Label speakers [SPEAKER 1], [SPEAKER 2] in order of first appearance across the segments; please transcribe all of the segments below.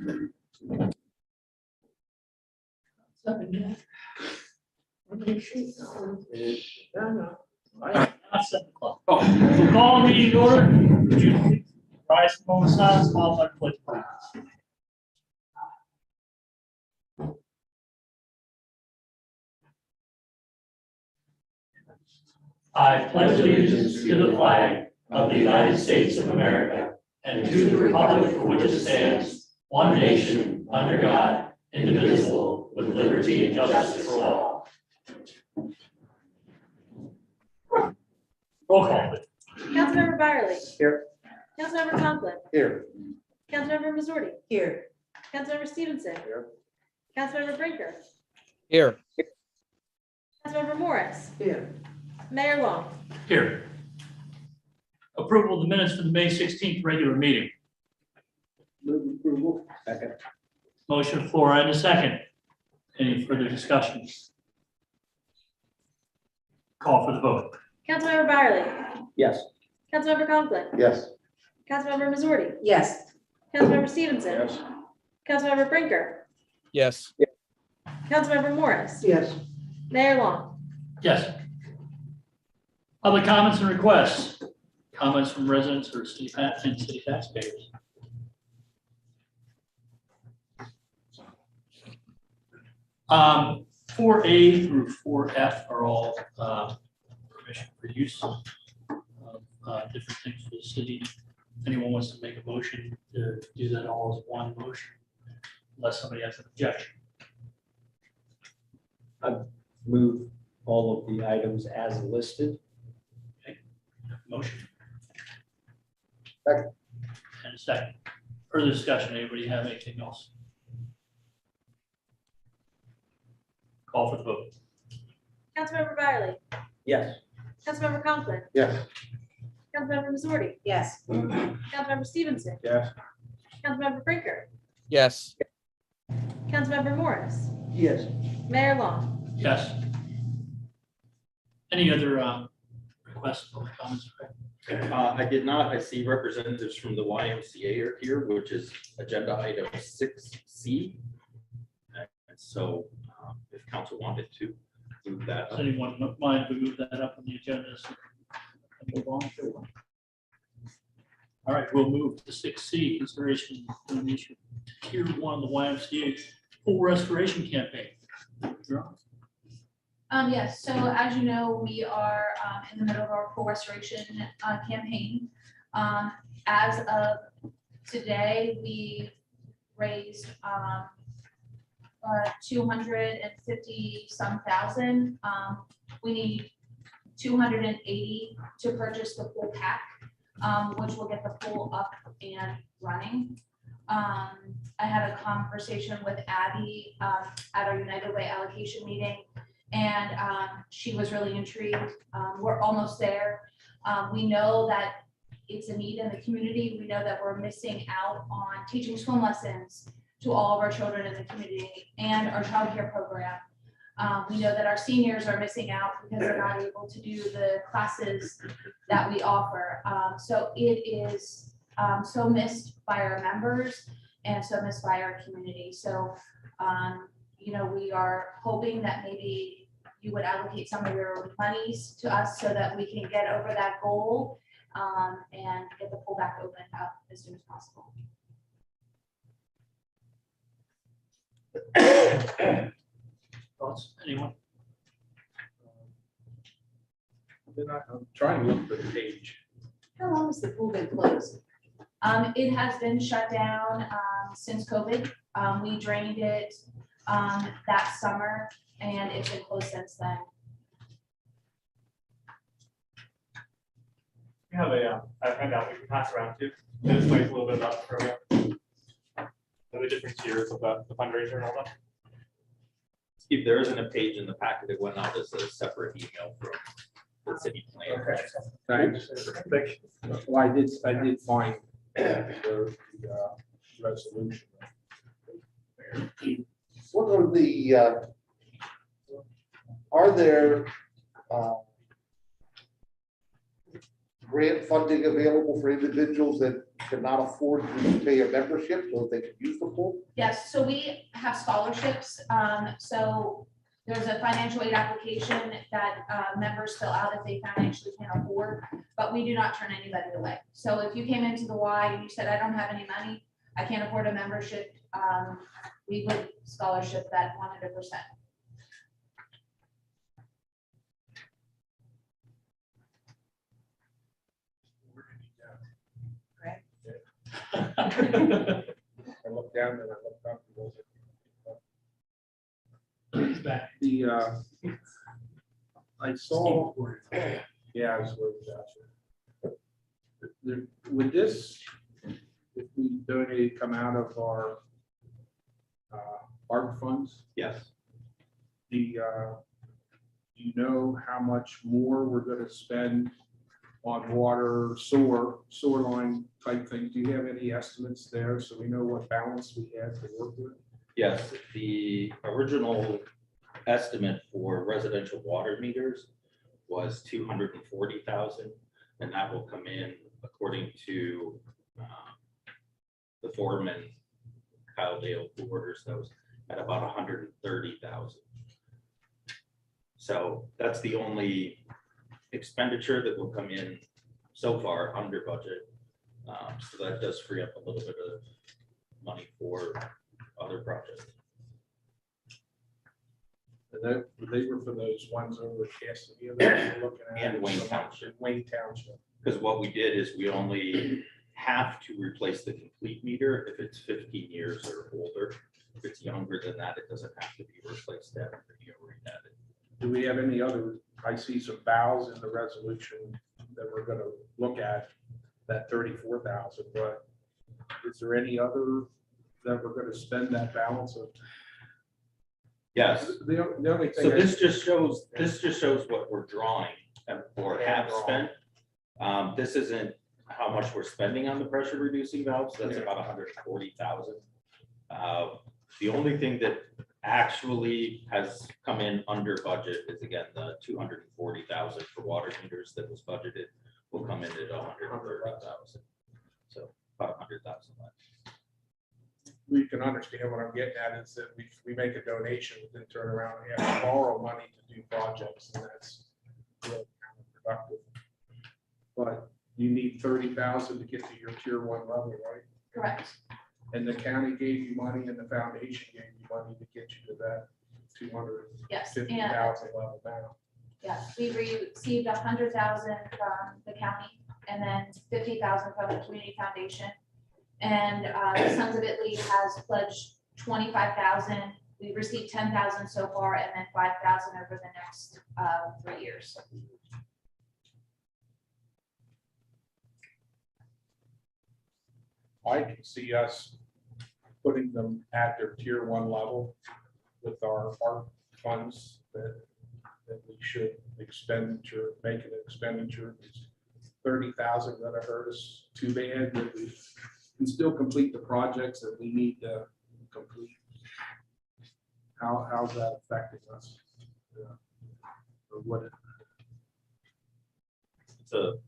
[SPEAKER 1] Not 7 o'clock. We'll call the meeting to order. Would you please rise from moment of silence, followed by the pledge of allegiance. I pledge allegiance to the flag of the United States of America and to the republic for which it stands, one nation, under God, indivisible, with liberty and justice for all. Roll call.
[SPEAKER 2] Councilmember Byerly.
[SPEAKER 3] Here.
[SPEAKER 2] Councilmember Conklin.
[SPEAKER 3] Here.
[SPEAKER 2] Councilmember Missouri.
[SPEAKER 4] Here.
[SPEAKER 2] Councilmember Stevenson.
[SPEAKER 3] Here.
[SPEAKER 2] Councilmember Brinker.
[SPEAKER 5] Here.
[SPEAKER 2] Councilmember Morris.
[SPEAKER 4] Here.
[SPEAKER 2] Mayor Long.
[SPEAKER 1] Here. Approval of the minutes for the May 16th regular meeting.
[SPEAKER 3] Move approval. Second.
[SPEAKER 1] Motion floor and a second. Any further discussion? Call for the vote.
[SPEAKER 2] Councilmember Byerly.
[SPEAKER 3] Yes.
[SPEAKER 2] Councilmember Conklin.
[SPEAKER 3] Yes.
[SPEAKER 2] Councilmember Missouri.
[SPEAKER 4] Yes.
[SPEAKER 2] Councilmember Stevenson.
[SPEAKER 3] Yes.
[SPEAKER 2] Councilmember Brinker.
[SPEAKER 5] Yes.
[SPEAKER 2] Councilmember Morris.
[SPEAKER 4] Yes.
[SPEAKER 2] Mayor Long.
[SPEAKER 1] Yes. Public comments and requests. Comments from residents or city taxpayers. Um, 4A through 4F are all permission for use of different things for the city. If anyone wants to make a motion to do that all as one motion, unless somebody has an objection.
[SPEAKER 3] Move all of the items as listed.
[SPEAKER 1] Motion.
[SPEAKER 3] Second.
[SPEAKER 1] And a second. Further discussion, anybody have anything else? Call for the vote.
[SPEAKER 2] Councilmember Byerly.
[SPEAKER 3] Yes.
[SPEAKER 2] Councilmember Conklin.
[SPEAKER 3] Yes.
[SPEAKER 2] Councilmember Missouri.
[SPEAKER 4] Yes.
[SPEAKER 2] Councilmember Stevenson.
[SPEAKER 3] Yes.
[SPEAKER 2] Councilmember Brinker.
[SPEAKER 5] Yes.
[SPEAKER 2] Councilmember Morris.
[SPEAKER 3] Yes.
[SPEAKER 2] Mayor Long.
[SPEAKER 1] Yes. Any other requests or comments?
[SPEAKER 6] I did not. I see representatives from the YMCA are here, which is agenda item 6C. And so if council wanted to move that
[SPEAKER 1] Does
[SPEAKER 6] up.
[SPEAKER 1] anyone mind if we move that up on the agenda? So we can move on to it? All right, we'll move to 6C, consideration of donation to Tier 1 of the YMCA full restoration campaign. You're on.
[SPEAKER 7] Yes, so as you know, we are in the middle of our full restoration campaign. As of today, we raised 250 some thousand. We need 280 to purchase the full pack, which will get the pool up and running. I had a conversation with Abby at our United Way allocation meeting, and she was really intrigued. We're almost there. We know that it's a need in the community. We know that we're missing out on teaching swim lessons to all of our children in the community and our child care program. We know that our seniors are missing out because they're not able to do the classes that we offer. So it is so missed by our members and so missed by our community. So, you know, we are hoping that maybe you would allocate some of your monies to us so that we can get over that goal and get the pool back open up as soon as possible.
[SPEAKER 1] Thoughts, anyone?
[SPEAKER 3] I'm trying to look for the page.
[SPEAKER 4] How long has the pool been closed?
[SPEAKER 7] It has been shut down since COVID. We drained it that summer and it's been closed since then.
[SPEAKER 8] We have a handout we can pass around too. It explains a little bit about the program. And the different tiers of the fundraiser and all that.
[SPEAKER 6] If there isn't a page in the packet, it went out as a separate email from the city plan.
[SPEAKER 3] Thanks. Well, I did find the resolution.
[SPEAKER 9] What are the, are there grant funding available for individuals that cannot afford to pay a membership so that they can use the pool?
[SPEAKER 7] Yes, so we have scholarships. So there's a financial aid application that members fill out if they financially can't afford, but we do not turn anybody away. So if you came into the Y and you said, I don't have any money, I can't afford a membership, we would scholarship that 100%.
[SPEAKER 10] I looked down and I looked up. I saw, yeah, I was worried about you. Would this, if we donate, come out of our ARP funds?
[SPEAKER 6] Yes.
[SPEAKER 10] Do you know how much more we're gonna spend on water, sewer line type things? Do you have any estimates there so we know what balance we have to work with?
[SPEAKER 6] Yes, the original estimate for residential water meters was 240,000, and that will come in according to the foreman, Kyle Dale, who orders those, at about 130,000. So that's the only expenditure that will come in so far under budget. So that does free up a little bit of money for other projects.
[SPEAKER 10] And they were for those ones over at Castaneda that we're looking at.
[SPEAKER 6] And Wayne Township.
[SPEAKER 10] Wayne Township.
[SPEAKER 6] Because what we did is we only have to replace the complete meter if it's 15 years or older. If it's younger than that, it doesn't have to be replaced after you already had it.
[SPEAKER 10] Do we have any other, I see some vows in the resolution that we're gonna look at, that 34,000, but is there any other that we're gonna spend that balance of?
[SPEAKER 6] Yes.
[SPEAKER 10] The only thing.
[SPEAKER 6] So this just shows what we're drawing or have spent. This isn't how much we're spending on the pressure reducing valves. That's about 140,000. The only thing that actually has come in under budget is again the 240,000 for water meters that was budgeted will come in at 130,000. So about 100,000 less.
[SPEAKER 10] We can understand what I'm getting at is that we make a donation, then turn around and have to borrow money to do projects, and that's really counterproductive. But you need 30,000 to get to your tier 1 level, right?
[SPEAKER 7] Correct.
[SPEAKER 10] And the county gave you money and the foundation gave you money to get you to that
[SPEAKER 7] Yes,
[SPEAKER 10] 250,000 level now.
[SPEAKER 7] yeah, we received 100,000 from the county and then 50,000 from the community foundation. And the Sons of Italy has pledged 25,000. We've received 10,000 so far, and then 5,000 over the next 3 years.
[SPEAKER 10] I can see us putting them at their tier 1 level with our funds that we should make an expenditure. 30,000 gonna hurt us too bad, but we can still complete the projects that we need to complete. How's that affecting us? Or what?
[SPEAKER 6] It's a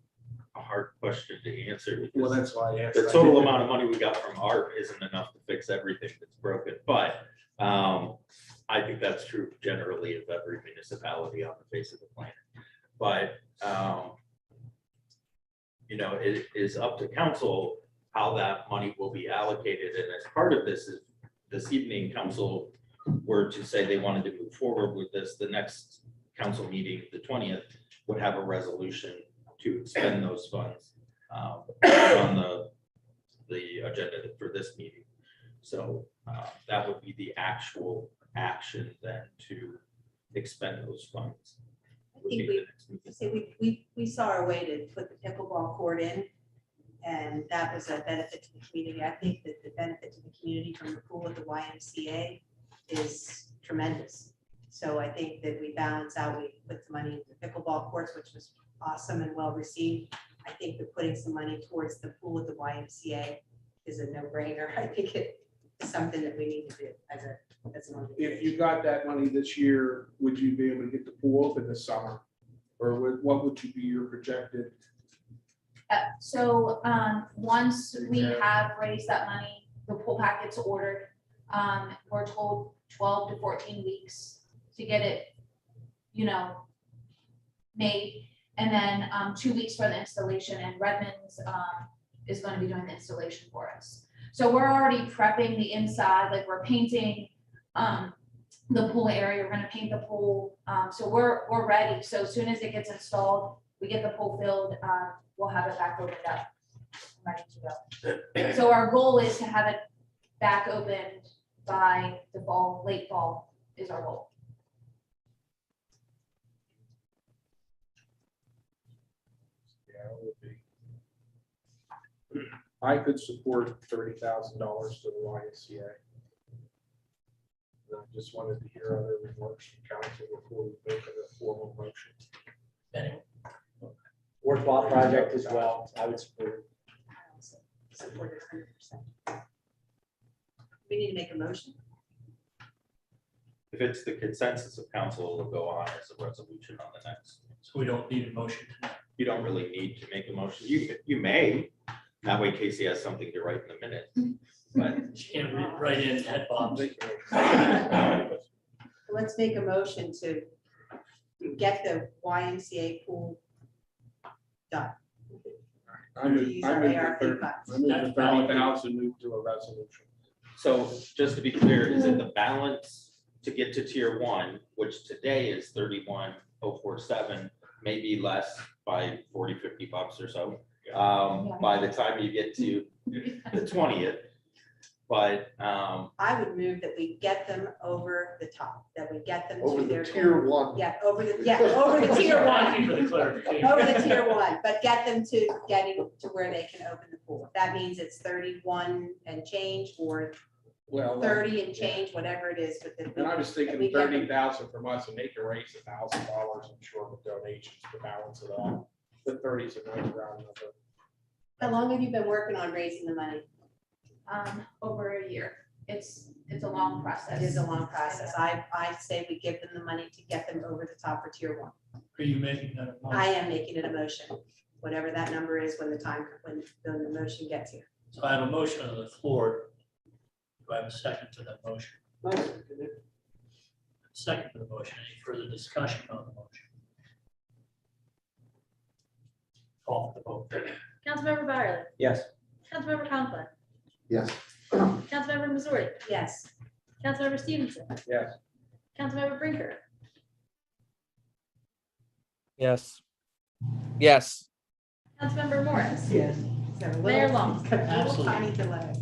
[SPEAKER 6] hard question to answer.
[SPEAKER 10] Well,
[SPEAKER 6] because
[SPEAKER 10] that's why I asked.
[SPEAKER 6] the total amount of money we got from ARP isn't enough to fix everything that's broken, but I think that's true generally of every municipality on the face of the planet. But you know, it is up to council how that money will be allocated. And as part of this is this evening, council were to say they wanted to move forward with this, the next council meeting, the 20th, would have a resolution to expend those funds on the agenda for this meeting. So that would be the actual action then to expend those funds.
[SPEAKER 4] I think we saw our way to put the pickleball court in, and that was a benefit to the community. I think that the benefit to the community from the pool at the YMCA is tremendous. So I think that we balance out, we put the money into pickleball courts, which was awesome and well received. I think that putting some money towards the pool at the YMCA is a no-brainer. I think it is something that we need to do as an organization.
[SPEAKER 10] If you got that money this year, would you be able to get the pool open this summer? Or what would you be your projected
[SPEAKER 7] So, once we have raised that money, the pool packet's ordered. We're told 12 to 14 weeks to get it, made. And then, 2 weeks for the installation, and Redmond's, is gonna be doing the installation for us. So we're already prepping the inside, like we're painting, the pool area, we're gonna paint the pool, so we're ready. So as soon as it gets installed, we get the pool filled, we'll have it back opened up, ready to go. So our goal is to have it back opened by the fall, late fall is our goal.
[SPEAKER 10] Yeah, it would be. I could support $30,000 to the YMCA. And I just wanted to hear other remarks from council before we make a formal motion.
[SPEAKER 1] Anyway,
[SPEAKER 3] Worthwhile project as well. I would support.
[SPEAKER 4] Support it 100%. We need to make a motion.
[SPEAKER 6] If it's the consensus of council, it'll go on as a resolution on the next.
[SPEAKER 1] so we don't need a motion tonight.
[SPEAKER 6] You don't really need to make a motion. You may, that way Casey has something to write in the minute. But
[SPEAKER 1] She can't write in head bombs.
[SPEAKER 4] Let's make a motion to get the YMCA pool done.
[SPEAKER 10] I move
[SPEAKER 4] Use our ARP funds.
[SPEAKER 10] $30,000 move to a resolution.
[SPEAKER 6] so just to be clear, is it the balance to get to tier one, which today is 31,047, maybe less by 40, 50 bucks or so. By the time you get to the 20th. But
[SPEAKER 4] I would move that we get them over the top, that we get them
[SPEAKER 9] Over
[SPEAKER 4] to
[SPEAKER 9] the
[SPEAKER 4] their.
[SPEAKER 9] tier one.
[SPEAKER 4] Yeah, over the tier
[SPEAKER 1] Thank you
[SPEAKER 4] one,
[SPEAKER 1] for the clarification.
[SPEAKER 4] over the tier one, but get them to getting to where they can open the pool. That means it's 31 and change or
[SPEAKER 10] Well,
[SPEAKER 4] 30 and change, whatever it is, but then.
[SPEAKER 10] and I was thinking
[SPEAKER 4] we get them-
[SPEAKER 10] 30,000 from us, and they can raise $1,000, I'm sure, with donations to balance it off. The 30 is a nice round number.
[SPEAKER 4] How long have you been working on raising the money?
[SPEAKER 7] Over a year. It's a long process.
[SPEAKER 4] It is a long process. I say we give them the money to get them over the top for tier one.
[SPEAKER 1] Are you making that a motion?
[SPEAKER 4] I am making it a motion, whatever that number is when the motion gets here.
[SPEAKER 1] So I have a motion on the floor. Do I have a second to that motion? Second to the motion. Any further discussion on the motion? Call for the vote.
[SPEAKER 2] Councilmember Byerly.
[SPEAKER 3] Yes.
[SPEAKER 2] Councilmember Conklin.
[SPEAKER 9] Yes.
[SPEAKER 2] Councilmember Missouri.
[SPEAKER 4] Yes,
[SPEAKER 2] Councilmember Stevenson.
[SPEAKER 10] Yes.
[SPEAKER 2] Councilmember Brinker.
[SPEAKER 5] Yes. Yes.
[SPEAKER 2] Councilmember Morris.
[SPEAKER 4] yes.
[SPEAKER 2] Mayor Long.
[SPEAKER 1] Absolutely.
[SPEAKER 4] Tiny delay.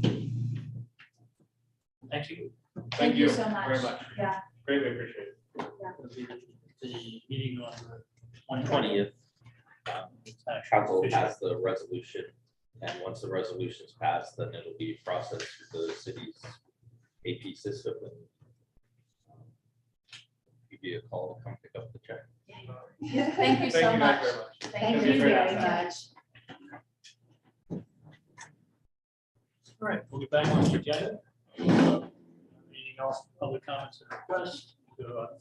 [SPEAKER 1] Thank you.
[SPEAKER 7] Thank you so much.
[SPEAKER 8] Very much.
[SPEAKER 7] Yeah.
[SPEAKER 8] Greatly appreciate it.
[SPEAKER 1] The meeting on the
[SPEAKER 6] 20th,
[SPEAKER 1] It's actually
[SPEAKER 6] council
[SPEAKER 1] official.
[SPEAKER 6] has the resolution. And once the resolution is passed, then it'll be processed through the city's AP system. And give you a call to come pick up the check.
[SPEAKER 7] Thank you so
[SPEAKER 8] Thank you
[SPEAKER 7] much.
[SPEAKER 8] guys very much.
[SPEAKER 4] Thank
[SPEAKER 8] you
[SPEAKER 4] you
[SPEAKER 8] very
[SPEAKER 4] very
[SPEAKER 8] much.
[SPEAKER 4] much.
[SPEAKER 1] All right, we'll get back on the agenda. Anything else, public comments and requests?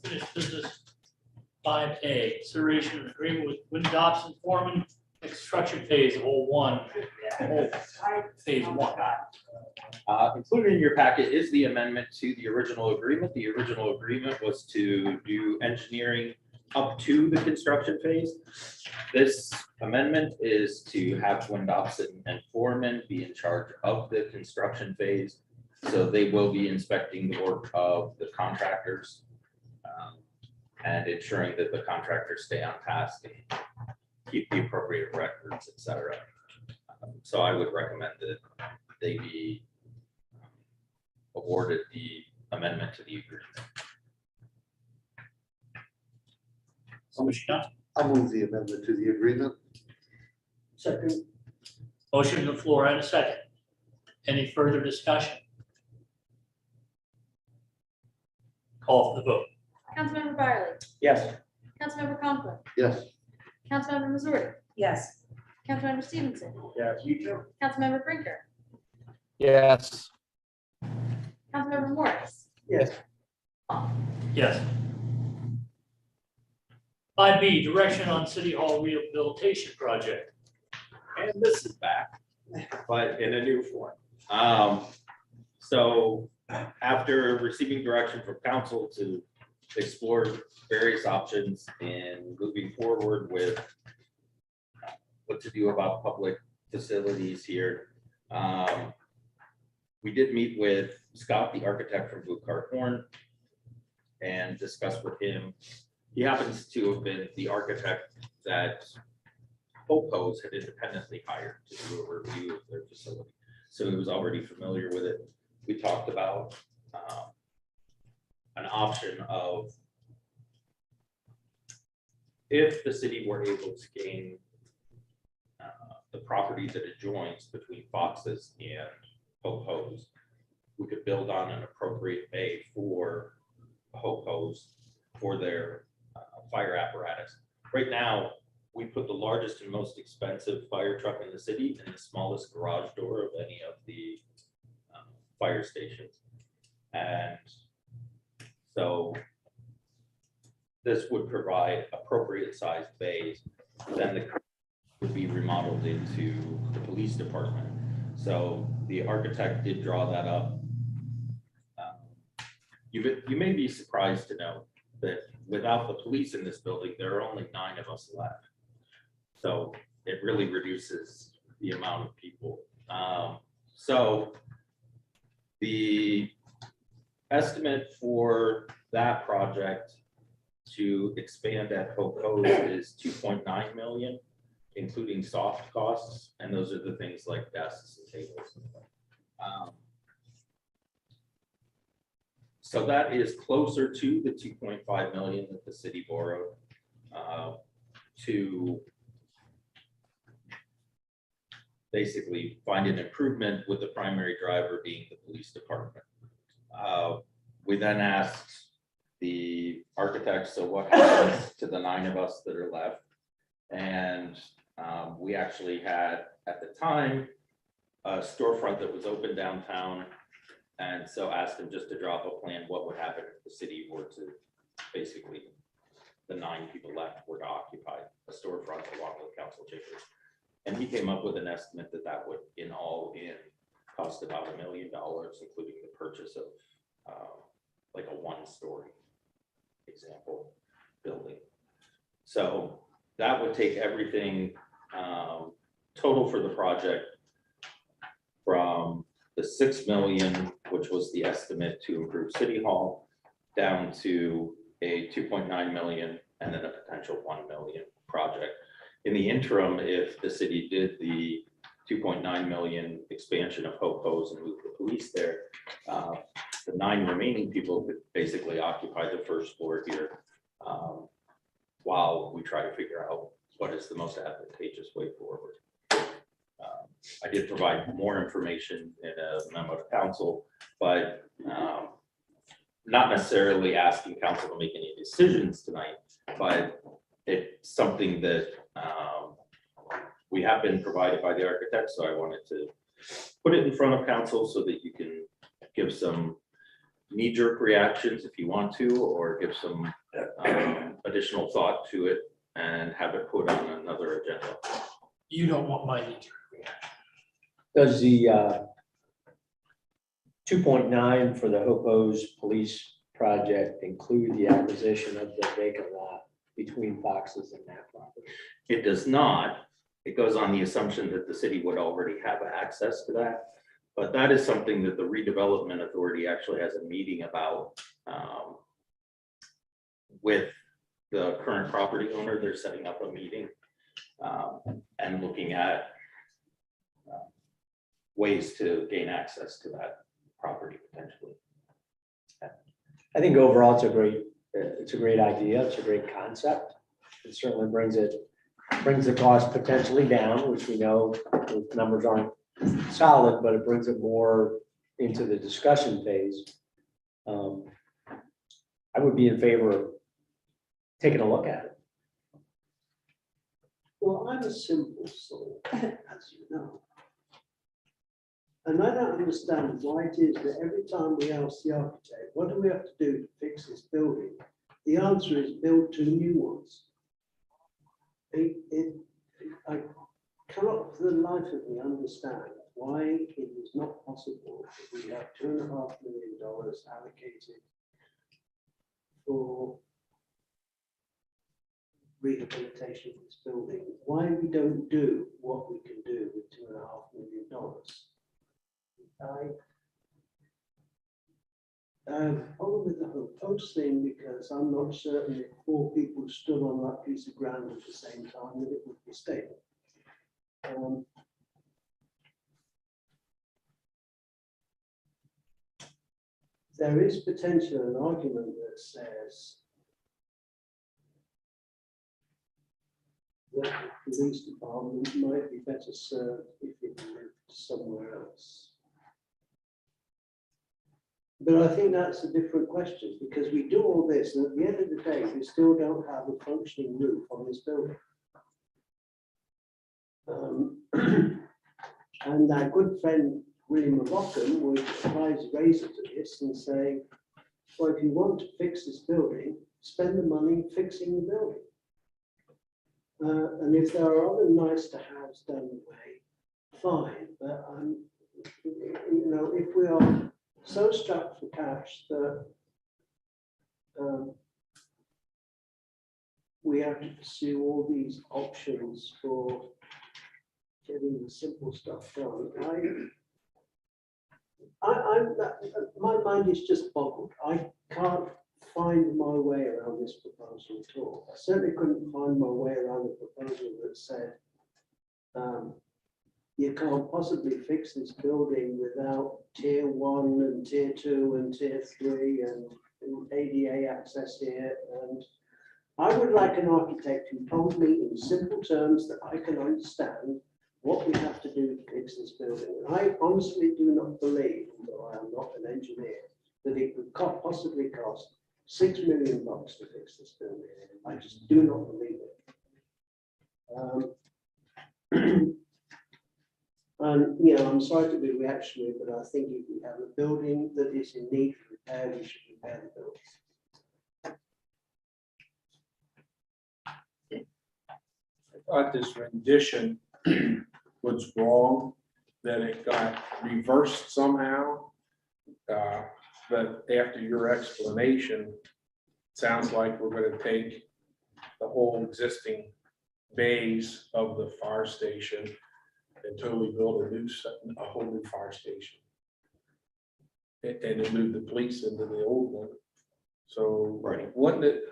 [SPEAKER 1] Finished business. 5A, consideration of agreement with Wynn Dobson Foreman, construction phase, hole one, phase one.
[SPEAKER 6] Included in your packet is the amendment to the original agreement. The original agreement was to do engineering up to the construction phase. This amendment is to have Wynn Dobson and Foreman be in charge of the construction phase. So they will be inspecting the work of the contractors and ensuring that the contractors stay on task and keep the appropriate records, et cetera. So I would recommend that they be awarded the amendment to the agreement.
[SPEAKER 9] I move the amendment to the agreement.
[SPEAKER 3] Second.
[SPEAKER 1] Motion on the floor and a second. Any further discussion? Call for the vote.
[SPEAKER 2] Councilmember Byerly.
[SPEAKER 3] Yes.
[SPEAKER 2] Councilmember Conklin.
[SPEAKER 9] Yes.
[SPEAKER 2] Councilmember Missouri.
[SPEAKER 4] Yes,
[SPEAKER 2] Councilmember Stevenson.
[SPEAKER 10] Yes.
[SPEAKER 2] Councilmember Brinker.
[SPEAKER 5] Yes.
[SPEAKER 2] Councilmember Morris.
[SPEAKER 3] Yes.
[SPEAKER 1] Yes. 5B, direction on City Hall rehabilitation project.
[SPEAKER 6] And this is back, but in a new form. So after receiving direction from council to explore various options in moving forward with what to do about public facilities here, we did meet with Scott, the architect from Blue Card Horn, and discuss with him. He happens to have been the architect that Hopos had independently hired to do a review of their facility. So he was already familiar with it. We talked about an option of if the city were able to gain the property that adjoins between Fox's and Hopos, we could build on an appropriate bay for Hopos for their fire apparatus. Right now, we put the largest and most expensive fire truck in the city in the smallest garage door of any of the fire stations. And so this would provide appropriate sized bays. Then the would be remodeled into the police department. So the architect did draw that up. You may be surprised to know that without the police in this building, there are only 9 of us left. So it really reduces the amount of people. So the estimate for that project to expand at Hopos is 2.9 million, including soft costs, and those are the things like desks and tables. So that is closer to the 2.5 million that the city borrowed to basically find an improvement, with the primary driver being the police department. We then asked the architects, so what happens to the 9 of us that are left? And we actually had, at the time, a storefront that was open downtown. And so asked him just to drop a plan, what would happen if the city were to, basically, the 9 people left were to occupy a storefront along with council chambers. And he came up with an estimate that that would, in cost about $1 million, including the purchase of like a 1-story example building. So that would take everything total for the project from the 6 million, which was the estimate to improve City Hall, down to a 2.9 million and then a potential 1 million project. In the interim, if the city did the 2.9 million expansion of Hopos and move the police there, the 9 remaining people could basically occupy the first floor here while we try to figure out what is the most advantageous way forward. I did provide more information in a memo to council, but not necessarily asking council to make any decisions tonight, but it's something that we have been provided by the architect, so I wanted to put it in front of council so that you can give some knee-jerk reactions if you want to, or give some additional thought to it and have it put on another agenda.
[SPEAKER 1] You don't want my knee-jerk reaction.
[SPEAKER 3] Does the 2.9 for the Hopos Police project include the acquisition of the vacant lot between Fox's and that property?
[SPEAKER 6] It does not. It goes on the assumption that the city would already have access to that. But that is something that the redevelopment authority actually has a meeting about with the current property owner. They're setting up a meeting and looking at ways to gain access to that property potentially.
[SPEAKER 3] I think overall it's a great idea. It's a great concept. It certainly brings the cost potentially down, which we know the numbers aren't solid, but it brings it more into the discussion phase. I would be in favor of taking a look at it.
[SPEAKER 11] Well, I'm a simple soul, as you know. And I don't understand why it is that every time we ask the architect, what do we have to do to fix this building? The answer is build 2 new ones. I cannot for the life of me understand why it is not possible that we have $2.5 million allocated for rehabilitation of this building, why we don't do what we can do with $2.5 million. I have a problem with the whole post thing because I'm not certain if 4 people stood on that piece of ground at the same time that it would be stable. There is potentially an argument that says that the police department might be better served if it lived somewhere else. But I think that's a different question because we do all this and at the end of the day, we still don't have a functioning roof on this building. And our good friend William McLaughlin would apply his razor to this and say, well, if you want to fix this building, spend the money fixing the building. And if there are other nice to haves done away, fine. But you know, if we are so strapped for cash that we have to pursue all these options for getting the simple stuff done, my mind is just boggled. I can't find my way around this proposal at all. I certainly couldn't find my way around a proposal that said you can't possibly fix this building without tier 1 and tier 2 and tier 3 and ADA access here. And I would like an architect who told me in simple terms that I can understand what we have to do to fix this building. And I honestly do not believe, although I am not an engineer, that it would possibly cost $6 million to fix this building. I just do not believe it. And, you know, I'm sorry to be reactionary, but I think if we have a building that is in need of repair, we should repair the building.
[SPEAKER 10] I thought this rendition was wrong, that it got reversed somehow. But after your explanation, it sounds like we're going to take the whole existing bays of the fire station and totally build a whole new fire station. And then move the police into the old one. So,
[SPEAKER 6] Right.
[SPEAKER 10] Wasn't it?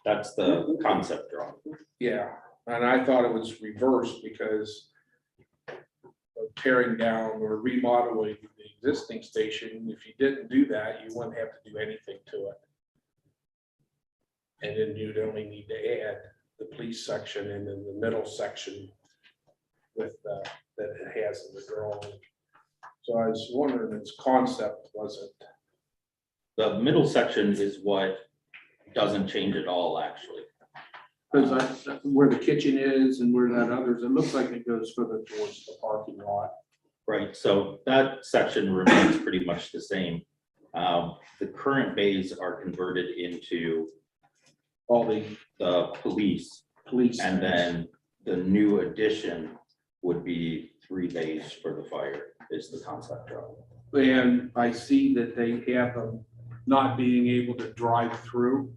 [SPEAKER 6] That's the concept drawing.
[SPEAKER 10] Yeah, and I thought it was reversed because of tearing down or remodeling the existing station. If you didn't do that, you wouldn't have to do anything to it. And then you'd only need to add the police section and then the middle section with that it has in the drawing. So I was wondering, its concept wasn't.
[SPEAKER 6] The middle section is what doesn't change at all, actually.
[SPEAKER 10] Because where the kitchen is and where that others, it looks like it goes further towards the parking lot.
[SPEAKER 6] Right, so that section remains pretty much the same. The current bays are converted into
[SPEAKER 10] All the
[SPEAKER 6] the police,
[SPEAKER 10] police.
[SPEAKER 6] and then the new addition would be 3 bays for the fire, is the concept drawing.
[SPEAKER 10] And I see that they have them not being able to drive through,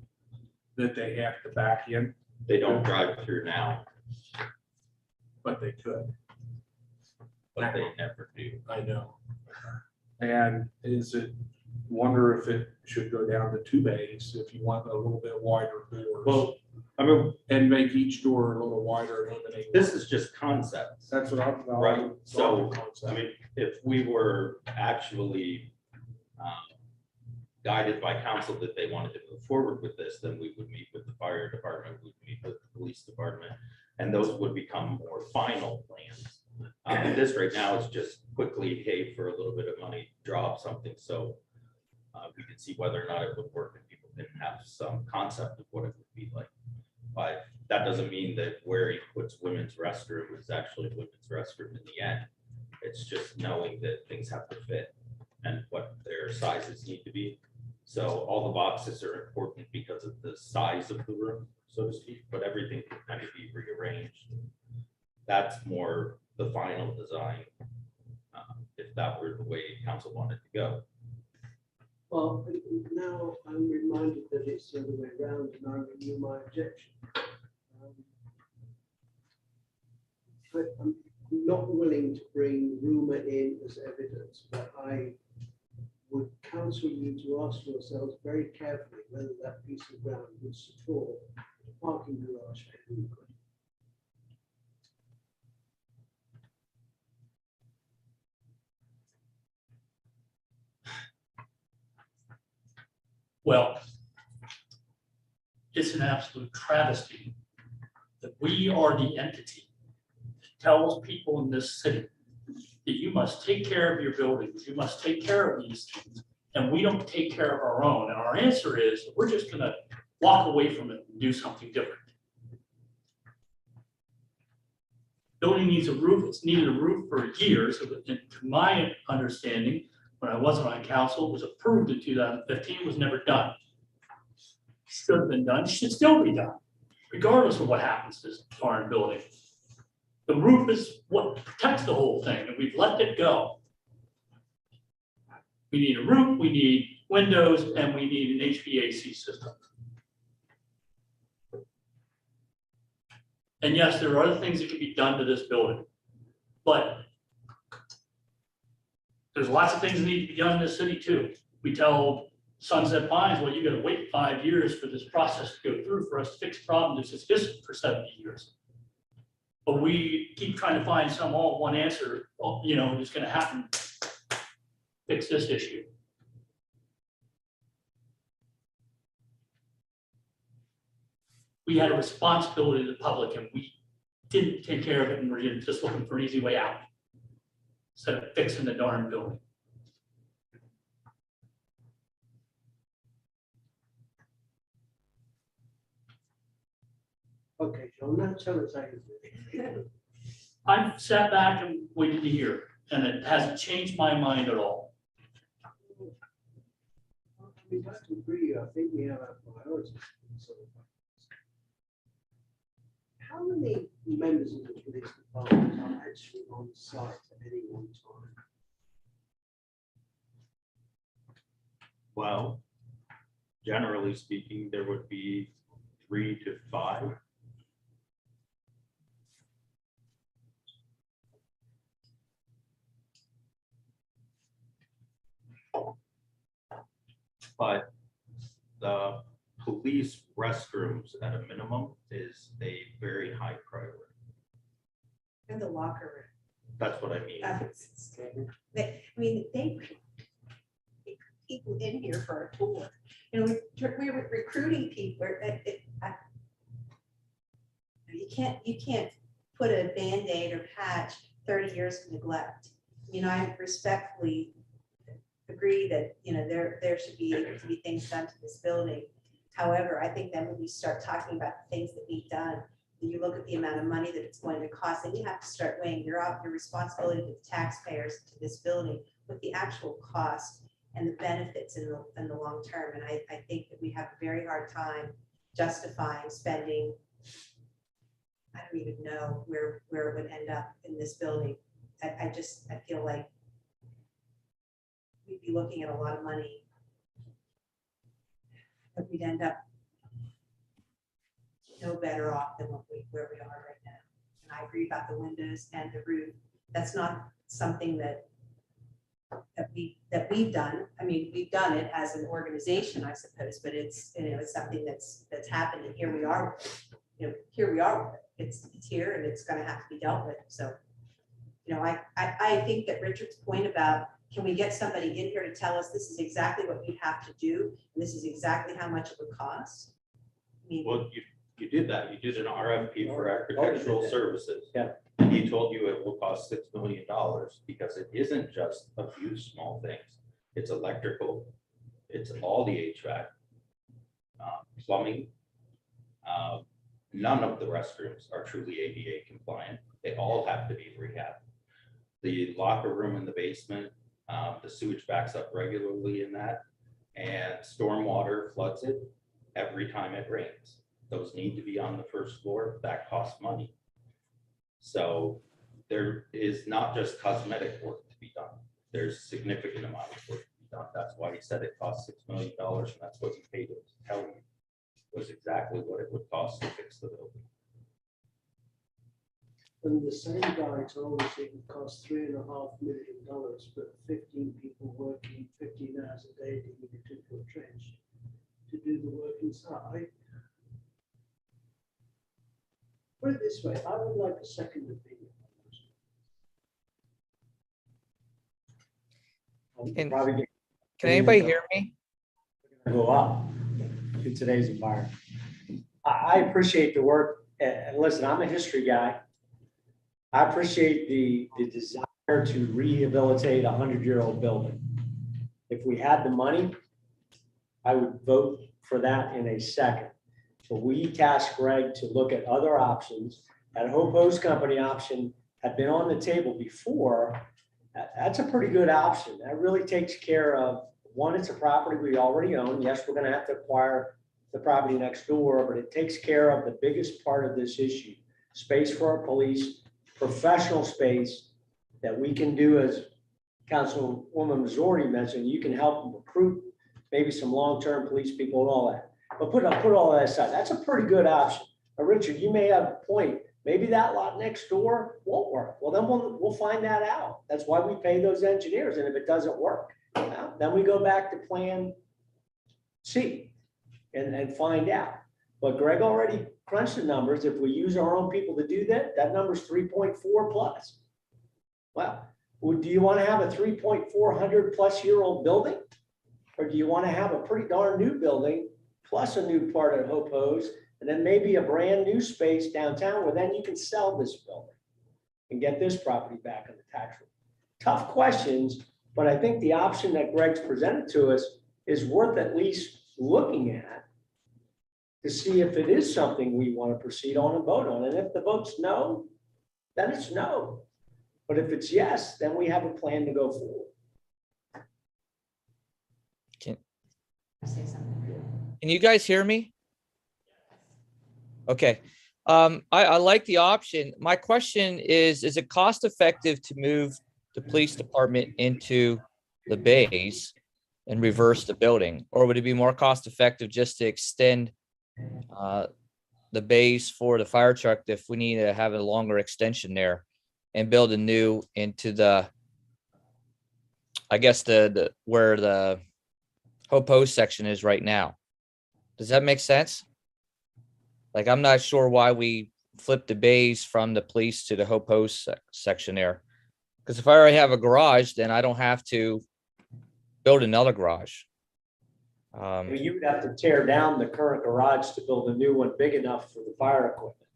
[SPEAKER 10] that they have to back in,
[SPEAKER 6] They don't drive through now,
[SPEAKER 10] but they could.
[SPEAKER 6] but they never do.
[SPEAKER 10] I know. And wonder if it should go down to 2 bays if you want a little bit wider doors.
[SPEAKER 6] Well, I mean,
[SPEAKER 10] And make each door a little wider. Eliminate.
[SPEAKER 6] this is just concepts.
[SPEAKER 10] That's what I'm.
[SPEAKER 6] Right, so,
[SPEAKER 10] concept.
[SPEAKER 6] I mean, if we were actually guided by council that they wanted to move forward with this, then we would meet with the fire department, we would meet with the police department, and those would become more final plans. This right now is just quickly, hey, for a little bit of money, draw up something, so we could see whether or not it would work if people didn't have some concept of what it would be like. But that doesn't mean that where he puts women's restroom is actually women's restroom in the end. It's just knowing that things have to fit and what their sizes need to be. So all the boxes are important because of the size of the room. so to speak, but everything can kind of be rearranged. That's more the final design, if that were the way council wanted to go.
[SPEAKER 11] Well, now I'm reminded that it's the other way around and I renew my objection. I'm not willing to bring rumour in as evidence, but I would counsel you to ask yourselves very carefully whether that piece of ground would support a parking garage for anybody.
[SPEAKER 1] Well, it's an absolute travesty that we are the entity that tells people in this city that you must take care of your buildings, you must take care of these things, and we don't take care of our own. And our answer is, we're just gonna walk away from it and do something different. Building needs a roof, it's needed a roof for years, and to my understanding, when I wasn't on council, it was approved in 2015, was never done. Should have been done, should still be done, regardless of what happens to this darn building. The roof is what protects the whole thing, and we've let it go. We need a roof, we need windows, and we need an HVAC system. And yes, there are other things that can be done to this building, but there's lots of things that need to be done in this city too. We tell Sunset Pines, well, you gotta wait 5 years for this process to go through for us to fix a problem that's existed for 70 years. But we keep trying to find some all one answer, you know, it's gonna happen. Fix this issue. We had a responsibility to the public and we didn't take care of it, and we're just looking for an easy way out instead of fixing the darn building.
[SPEAKER 11] Okay, John, now tell us how you feel.
[SPEAKER 1] I've sat back and waited to hear, and it hasn't changed my mind at all.
[SPEAKER 11] I mean, I agree, I think we have our priorities. So, how many members of the police department are actually on site at any one time?
[SPEAKER 6] Well, generally speaking, there would be 3 to 5. But the police restrooms at a minimum is a very high priority.
[SPEAKER 4] In the locker
[SPEAKER 6] That's what I mean.
[SPEAKER 4] room. I mean, they bring people in here for a tour. You know, we're recruiting people. You can't put a Band-Aid or patch 30 years of neglect. You know, I respectfully agree that, you know, there should be able to be things done to this building. However, I think that when you start talking about the things that need done, and you look at the amount of money that it's going to cost, then you have to start weighing your responsibility to the taxpayers to this building with the actual cost and the benefits in the long term. And I think that we have a very hard time justifying spending, I don't even know where it would end up in this building. I feel like we'd be looking at a lot of money that we'd end up no better off than where we are right now. And I agree about the windows and the roof. That's not something that we've done. I mean, we've done it as an organization, I suppose, but it's, you know, it's something that's happened, and here we are. You know, here we are. It's here and it's going to have to be dealt with. So, you know, I think that Richard's point about, can we get somebody in here to tell us this is exactly what we have to do, and this is exactly how much it would cost? I mean,
[SPEAKER 6] Well, you did that. You did an RFP for architectural services.
[SPEAKER 3] Yeah.
[SPEAKER 6] And he told you it will cost $6 million because it isn't just a few small things. It's electrical, it's all the HVAC, plumbing. None of the restrooms are truly ADA compliant. They all have to be rehabbed. The locker room in the basement, the sewage backs up regularly in that, and stormwater floods it every time it rains. those need to be on the first floor, that costs money. So there is not just cosmetic work to be done. There's significant amount of work to be done. That's why he said it costs $6 million, and that's what he paid us to tell you was exactly what it would cost to fix the building.
[SPEAKER 11] And the same guy told us it would cost $3.5 million, but 15 people working 15 hours a day digging a 2-foot trench to do the work inside. Put it this way, I would like a second opinion.
[SPEAKER 5] And
[SPEAKER 3] Probably get-
[SPEAKER 5] can anybody hear me?
[SPEAKER 3] go up in today's environment. I appreciate the work, and listen, I'm a history guy. I appreciate the desire to rehabilitate a 100-year-old building. If we had the money, I would vote for that in a second. But we tasked Greg to look at other options. That Hope Hose Company option had been on the table before. That's a pretty good option. That really takes care of, one, it's a property we already own. Yes, we're gonna have to acquire the property next door, but it takes care of the biggest part of this issue. Space for our police, professional space that we can do, as Councilwoman Missouri mentioned, you can help them recruit maybe some long-term police people and all that. But put all that aside, that's a pretty good option. Richard, you may have a point. Maybe that lot next door won't work. Well, then we'll find that out. That's why we pay those engineers. And if it doesn't work, then we go back to plan C and find out. But Greg already crunched the numbers. If we use our own people to do that, that number's 3.4 plus. Well, do you want to have a 3.400+ building? Or do you want to have a pretty darn new building plus a new part of Hope Hose, and then maybe a brand new space downtown where then you can sell this building and get this property back on the tax roll? Tough questions, but I think the option that Greg's presented to us is worth at least looking at to see if it is something we want to proceed on and vote on. And if the vote's no, then it's no. But if it's yes, then we have a plan to go forward.
[SPEAKER 4] Say something.
[SPEAKER 5] Can you guys hear me? Okay. I like the option. My question is it cost effective to move the police department into the bays and reverse the building? Or would it be more cost effective just to extend the bays for the fire truck if we need to have a longer extension there and build a new into the, I guess the where the Hope Hose section is right now? Does that make sense? Like, I'm not sure why we flipped the bays from the police to the Hope Hose section there. Because if I already have a garage, then I don't have to build another garage.
[SPEAKER 3] I mean, you would have to tear down the current garage to build a new one big enough for the fire equipment.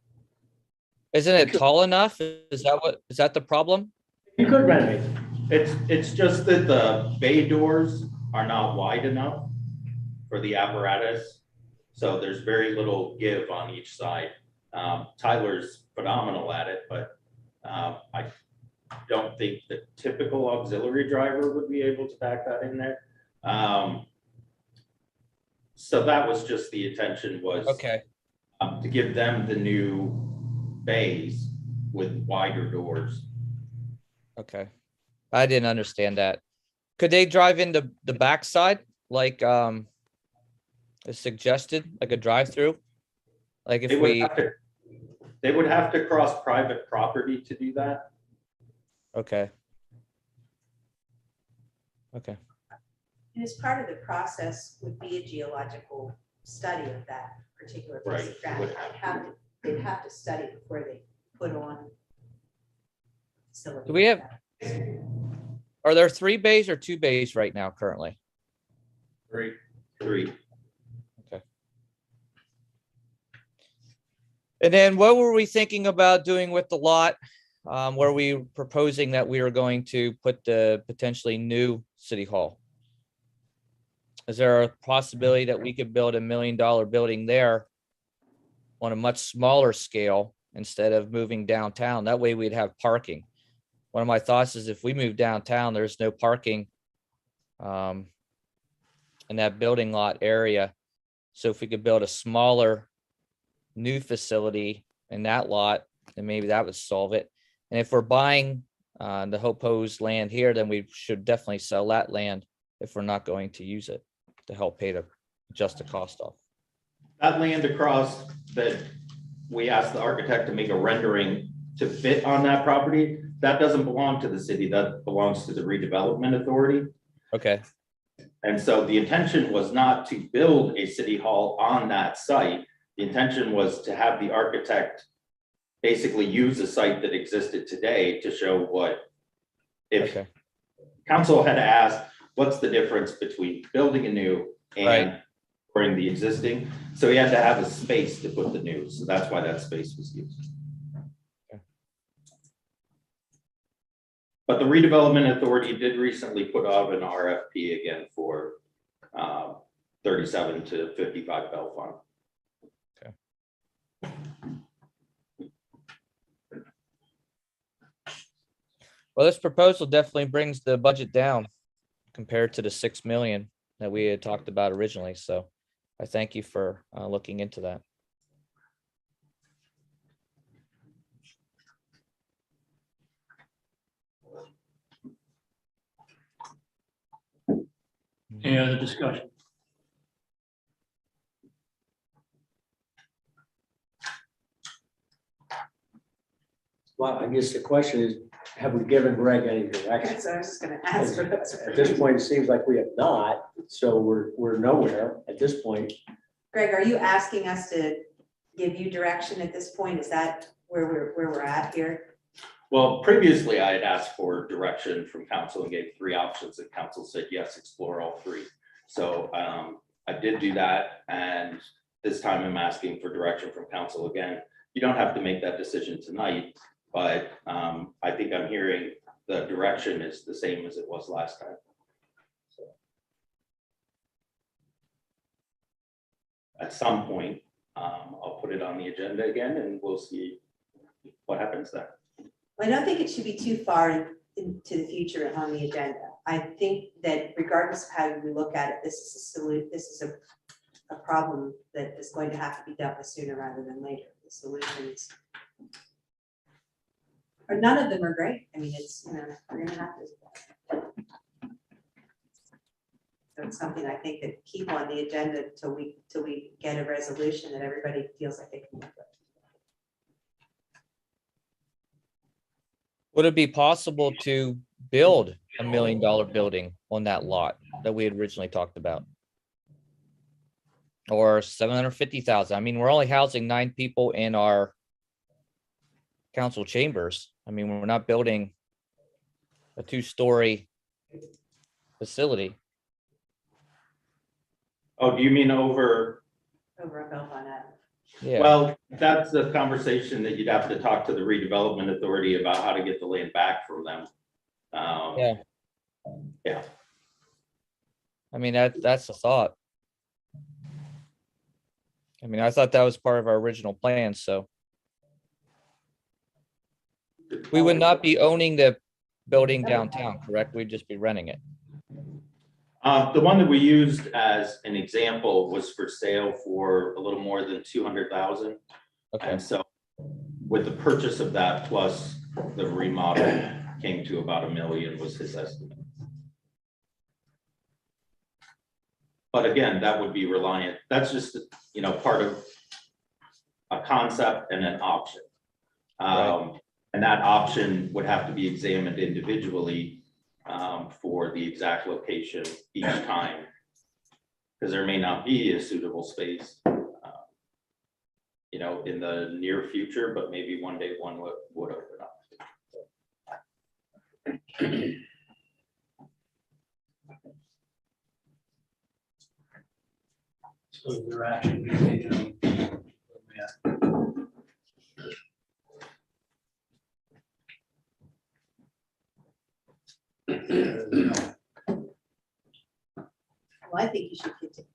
[SPEAKER 5] Isn't it tall enough? Is that the problem?
[SPEAKER 3] You could renovate.
[SPEAKER 6] It's just that the bay doors are not wide enough for the apparatus. So there's very little give on each side. Tyler's phenomenal at it, but I don't think the typical auxiliary driver would be able to back that in there. So that was just the intention, was
[SPEAKER 5] Okay.
[SPEAKER 6] to give them the new bays with wider doors.
[SPEAKER 5] Okay. I didn't understand that. Could they drive into the backside like is suggested, like a drive-through? Like if
[SPEAKER 6] They would have to cross private property to do that.
[SPEAKER 5] Okay. Okay.
[SPEAKER 4] And as part of the process would be a geological study of that particular piece
[SPEAKER 6] Right,
[SPEAKER 4] of ground.
[SPEAKER 6] would
[SPEAKER 4] They'd have to study before they put on.
[SPEAKER 5] Do we have, are there 3 bays or 2 bays right now currently?
[SPEAKER 10] Great.
[SPEAKER 6] 3.
[SPEAKER 5] Okay. And then what were we thinking about doing with the lot? Were we proposing that we were going to put the potentially new city hall? Is there a possibility that we could build $1 million building there on a much smaller scale instead of moving downtown? That way we'd have parking. One of my thoughts is if we move downtown, there's no parking in that building lot area. So if we could build a smaller new facility in that lot, then maybe that would solve it. And if we're buying the Hopo's land here, then we should definitely sell that land if we're not going to use it to help pay to adjust the cost off.
[SPEAKER 6] That land across that we asked the architect to make a rendering to fit on that property, that doesn't belong to the city, that belongs to the redevelopment authority.
[SPEAKER 5] Okay,
[SPEAKER 6] And so the intention was not to build a city hall on that site. The intention was to have the architect basically use a site that existed today to show what, if
[SPEAKER 5] okay,
[SPEAKER 6] council had asked, what's the difference between building a new and bring the existing? So he had to have a space to put the new, so that's why that space was used.
[SPEAKER 5] Okay.
[SPEAKER 6] But the redevelopment authority did recently put out an RFP again for 37 to 55 Bell Farm.
[SPEAKER 5] well, this proposal definitely brings the budget down compared to the 6 million that we had talked about originally, so I thank you for looking into that.
[SPEAKER 1] Any other discussion?
[SPEAKER 3] Well, I guess the question is, have we given Greg any direction?
[SPEAKER 4] So I was just gonna ask for that.
[SPEAKER 3] At this point, it seems like we have not, so we're nowhere at this point.
[SPEAKER 4] Greg, are you asking us to give you direction at this point? Is that where we're at here?
[SPEAKER 6] Well, previously I had asked for direction from council and gave 3 options, and council said, yes, explore all 3. So I did do that, and this time I'm asking for direction from council again. You don't have to make that decision tonight, but I think I'm hearing the direction is the same as it was last time. So at some point, I'll put it on the agenda again and we'll see what happens there.
[SPEAKER 4] I don't think it should be too far into the future on the agenda. I think that regardless of how we look at it, this is a problem that is going to have to be dealt with sooner rather than later. The solutions, or none of them are great. I mean, it's, you know, we're gonna have to. So it's something I think that keep on the agenda till we get a resolution that everybody feels like they can live with.
[SPEAKER 5] Would it be possible to build $1 million building on that lot that we had originally talked about? Or 750,000? I mean, we're only housing 9 people in our council chambers. I mean, we're not building a 2-story facility.
[SPEAKER 6] Oh, do you mean over?
[SPEAKER 4] Over a Belmont Avenue.
[SPEAKER 5] Yeah,
[SPEAKER 6] Well, that's a conversation that you'd have to talk to the redevelopment authority about how to get the land back from them.
[SPEAKER 5] Yeah.
[SPEAKER 6] Yeah.
[SPEAKER 5] I mean, that's a thought. I mean, I thought that was part of our original plan, so. We would not be owning the building downtown, correct? We'd just be renting it.
[SPEAKER 6] The one that we used as an example was for sale for a little more than 200,000.
[SPEAKER 5] Okay,
[SPEAKER 6] And so with the purchase of that plus the remodel came to about $1 million was his estimate. But again, that would be reliant, that's just, you know, part of a concept and an option. And that option would have to be examined individually for the exact location each time. Because there may not be a suitable space, you know, in the near future, but maybe one day one would open up.
[SPEAKER 1] So your action be taken on.
[SPEAKER 4] Well, I think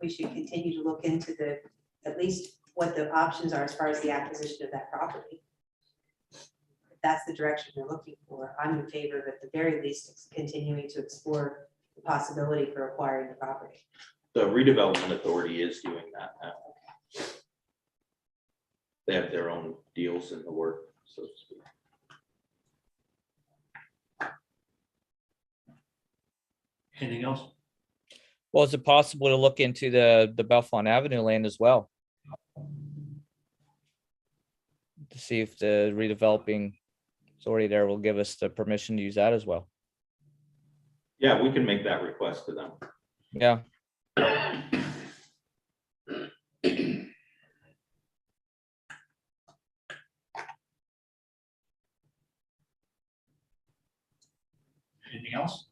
[SPEAKER 4] we should continue to look into at least what the options are as far as the acquisition of that property. If that's the direction they're looking for, I'm in favor of at the very least continuing to explore the possibility for acquiring the property.
[SPEAKER 6] The redevelopment authority is doing that now. they have their own deals in the work, so to speak.
[SPEAKER 1] Anything else?
[SPEAKER 5] Well, is it possible to look into the Bellefonte Avenue land as well? To see if the redeveloping authority there will give us the permission to use that as well.
[SPEAKER 6] Yeah, we can make that request to them.
[SPEAKER 5] Yeah,
[SPEAKER 1] Anything else?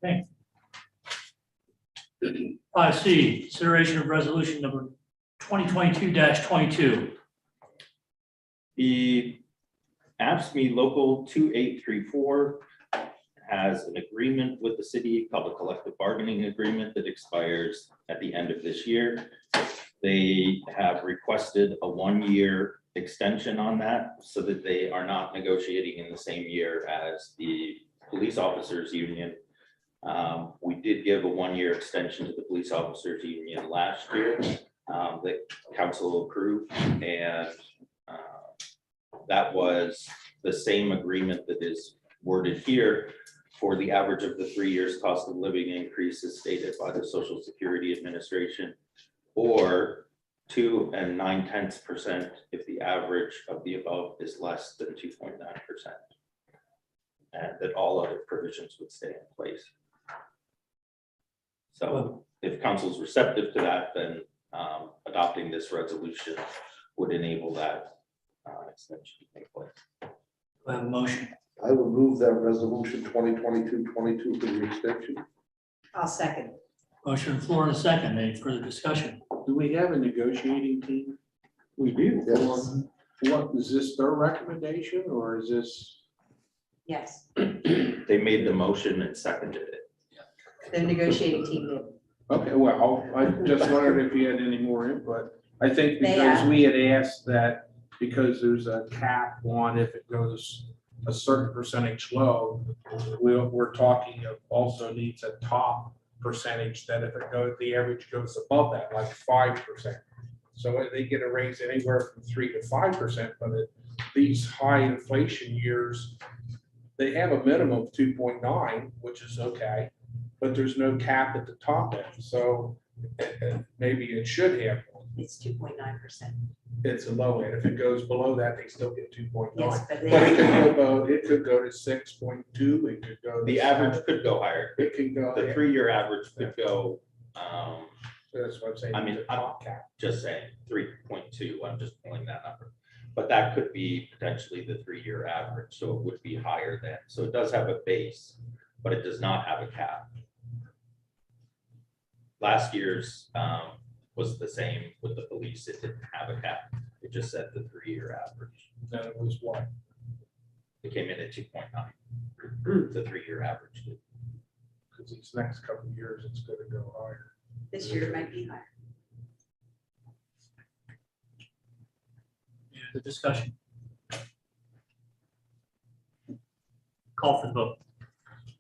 [SPEAKER 1] Okay. 5C, consideration of resolution number 2022-22.
[SPEAKER 6] The AFSCME Local 2834 has an agreement with the city called a collective bargaining agreement that expires at the end of this year. They have requested a 1-year extension on that so that they are not negotiating in the same year as the police officers union. We did give a 1-year extension to the police officers union last year that council approved, and that was the same agreement that is worded here for the average of the 3 years cost of living increases stated by the Social Security Administration, or 2 9/10% if the average of the above is less than 2.9%. And that all other provisions would stay in place. So if council's receptive to that, then adopting this resolution would enable that extension to take place.
[SPEAKER 1] Do I have a motion?
[SPEAKER 9] I will move that resolution 2022-22 for the extension.
[SPEAKER 4] I'll second.
[SPEAKER 1] Motion on the floor and a second. Any further discussion?
[SPEAKER 10] Do we have a negotiating team?
[SPEAKER 1] We do.
[SPEAKER 9] Yes.
[SPEAKER 10] What, is this their recommendation or is this?
[SPEAKER 4] Yes,
[SPEAKER 6] They made the motion and seconded it.
[SPEAKER 4] the negotiating team did.
[SPEAKER 10] Okay, well, I just wondered if you had any more input. I think
[SPEAKER 4] They
[SPEAKER 10] because
[SPEAKER 4] have.
[SPEAKER 10] we had asked that, because there's a cap on if it goes a certain percentage low, we're talking of also needs a top percentage that if it goes, the average goes above that, like 5%. So they get a raise anywhere from 3 to 5%, but at these high inflation years, they have a minimum of 2.9, which is okay, but there's no cap at the top end. So maybe it should have one.
[SPEAKER 4] It's 2.9%.
[SPEAKER 10] It's a low end. If it goes below that, they still get 2.9.
[SPEAKER 4] Yes, but
[SPEAKER 10] But it
[SPEAKER 4] they,
[SPEAKER 10] could go to 6.2, it could go. to
[SPEAKER 6] The average could go higher.
[SPEAKER 10] It can go.
[SPEAKER 6] The 3-year average could go,
[SPEAKER 10] That's what I'm saying.
[SPEAKER 6] I mean,
[SPEAKER 10] the top cap.
[SPEAKER 6] just saying 3.2, I'm just pulling that number. But that could be potentially the 3-year average, so it would be higher than. So it does have a base, but it does not have a cap. Last year's was the same with the police. It didn't have a cap. It just said the 3-year average.
[SPEAKER 10] Then it was what?
[SPEAKER 6] It came in at 2.9. The 3-year average did.
[SPEAKER 10] Because these next couple of years, it's gonna go higher.
[SPEAKER 4] this year it might be higher.
[SPEAKER 1] Any other discussion? Call for the vote.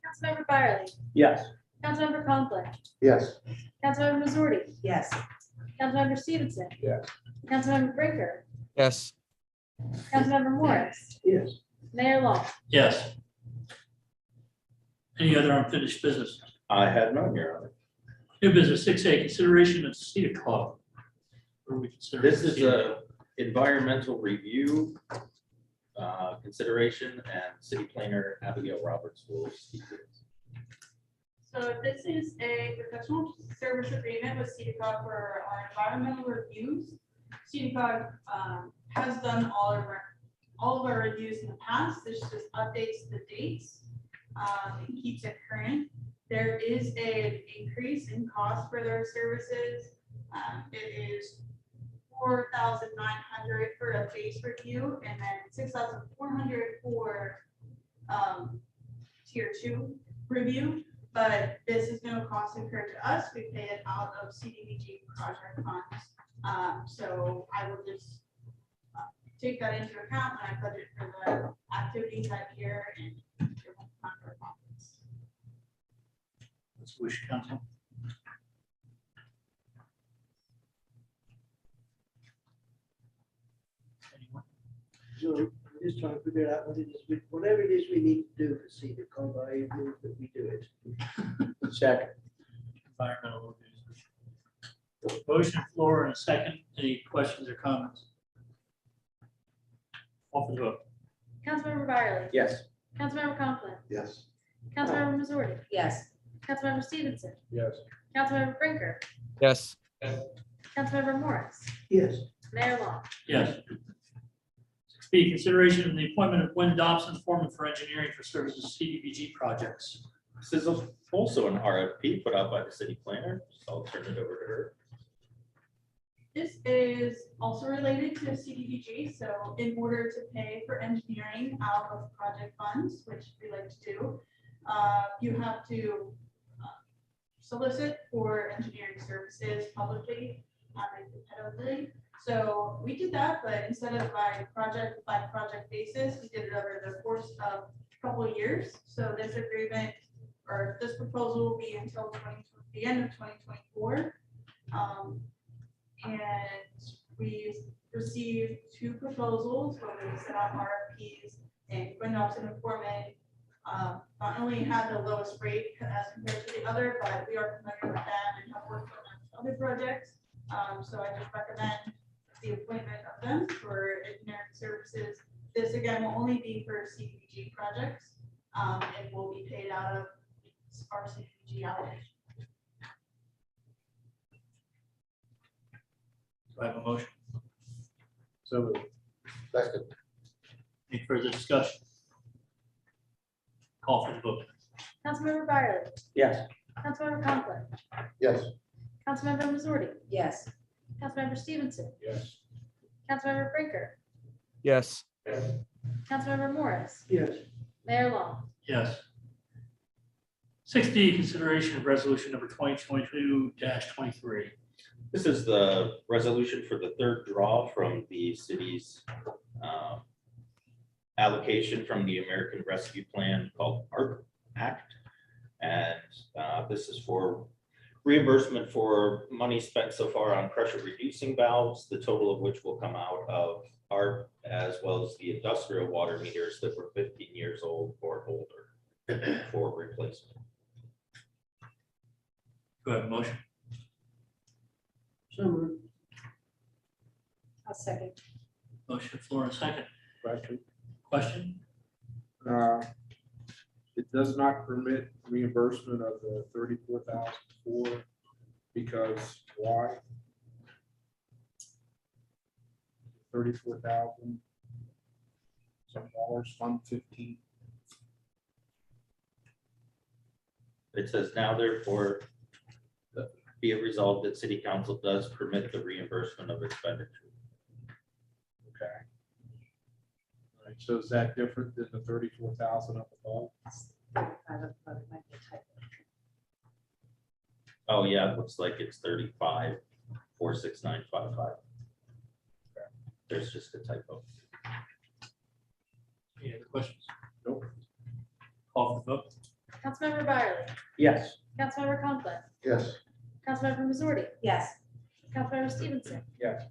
[SPEAKER 2] Councilmember Byerly.
[SPEAKER 3] Yes.
[SPEAKER 2] Councilmember Conklin.
[SPEAKER 9] Yes.
[SPEAKER 2] Councilmember Missouri.
[SPEAKER 4] Yes,
[SPEAKER 2] Councilmember Stevenson.
[SPEAKER 10] Yes.
[SPEAKER 2] Councilmember Brinker.
[SPEAKER 5] yes,
[SPEAKER 2] Councilmember Morris.
[SPEAKER 11] Yes.
[SPEAKER 2] Mayor Long.
[SPEAKER 1] Yes. Any other unfinished business?
[SPEAKER 6] I had none, Your Honor.
[SPEAKER 1] New business 6A, consideration of Cedar Club. What do we consider?
[SPEAKER 6] This is a environmental review consideration, and city planner Abigail Roberts will speak to this.
[SPEAKER 12] So this is a professional service agreement with CEDACOG for our environmental reviews. CEDACOG has done all of our reviews in the past. This just updates the dates. It keeps it current. There is an increase in cost for their services. It is $4,900 for a base review, and then $6,400 for tier 2 review. But this is no cost incurred to us. We pay it out of CDBG project funds. So I will just take that into account when I budget for the activities that year and your contract profits.
[SPEAKER 1] Let's wish council.
[SPEAKER 11] figure out what it is, whatever it is we need to do for Cedar Cove, I move that we do it.
[SPEAKER 3] Second.
[SPEAKER 1] Environmental reviews. Motion floor and a second. Any questions or comments? Call for the vote.
[SPEAKER 2] Councilmember Byerly.
[SPEAKER 3] Yes.
[SPEAKER 2] Councilmember Conklin.
[SPEAKER 9] Yes.
[SPEAKER 2] Councilmember Missouri.
[SPEAKER 4] Yes.
[SPEAKER 2] Councilmember Stevenson.
[SPEAKER 10] Yes.
[SPEAKER 2] Councilmember Brinker.
[SPEAKER 5] Yes.
[SPEAKER 2] Councilmember Morris.
[SPEAKER 11] Yes.
[SPEAKER 2] Mayor Long.
[SPEAKER 1] Yes. 6B, consideration of the appointment of Gwen Dobson, foreman for engineering for services CDBG projects.
[SPEAKER 6] This is also an RFP put out by the city planner, so I'll turn it over to her.
[SPEAKER 12] This is also related to CDBG, so in order to pay for engineering out of project funds, which we like to do, you have to solicit for engineering services publicly and competitively. So we did that, but instead of by project basis, we did it over the course of a couple of years. So this agreement or this proposal will be until the end of 2024. And we received 2 proposals when we set out RFPs, and Gwen Dobson and Foreman not only had the lowest rate as compared to the other, but we are familiar with them and have worked on other projects. So I just recommend the appointment of them for engineering services. This again will only be for CDBG projects and will be paid out of our CDBG allocation.
[SPEAKER 1] Do I have a motion?
[SPEAKER 10] So
[SPEAKER 9] Second.
[SPEAKER 1] Any further discussion? Call for the vote.
[SPEAKER 2] Councilmember Byerly.
[SPEAKER 3] Yes.
[SPEAKER 2] Councilmember Conklin.
[SPEAKER 9] Yes.
[SPEAKER 2] Councilmember Missouri.
[SPEAKER 4] Yes.
[SPEAKER 2] Councilmember Stevenson.
[SPEAKER 10] yes.
[SPEAKER 2] Councilmember Brinker.
[SPEAKER 5] Yes.
[SPEAKER 2] Councilmember Morris.
[SPEAKER 11] Yes.
[SPEAKER 2] Mayor Long.
[SPEAKER 1] Yes. 6D, consideration of resolution number 2022-23.
[SPEAKER 6] This is the resolution for the third draw from the city's allocation from the American Rescue Plan called ARP Act. And this is for reimbursement for money spent so far on pressure reducing valves, the total of which will come out of ARP, as well as the industrial water meters that were 15 years old or older for replacement.
[SPEAKER 1] Do I have a motion?
[SPEAKER 11] So moved.
[SPEAKER 4] I'll second.
[SPEAKER 1] Motion floor and a second.
[SPEAKER 10] Question.
[SPEAKER 1] Question?
[SPEAKER 10] It does not permit reimbursement of the 34,004 because why? 34,000 some dollars, Fund 15.
[SPEAKER 6] It says now therefore be it resolved that city council does permit the reimbursement of expenditure.
[SPEAKER 10] Okay. All right, so is that different than the 34,000 up above?
[SPEAKER 6] Oh, yeah, it looks like it's 35, 46955. There's just a typo.
[SPEAKER 1] Any other questions?
[SPEAKER 10] Nope.
[SPEAKER 1] Call for the vote.
[SPEAKER 2] Councilmember Byerly.
[SPEAKER 3] Yes.
[SPEAKER 2] Councilmember Conklin.
[SPEAKER 9] Yes.
[SPEAKER 2] Councilmember Missouri.
[SPEAKER 4] Yes.
[SPEAKER 2] Councilmember Stevenson.
[SPEAKER 10] Yes.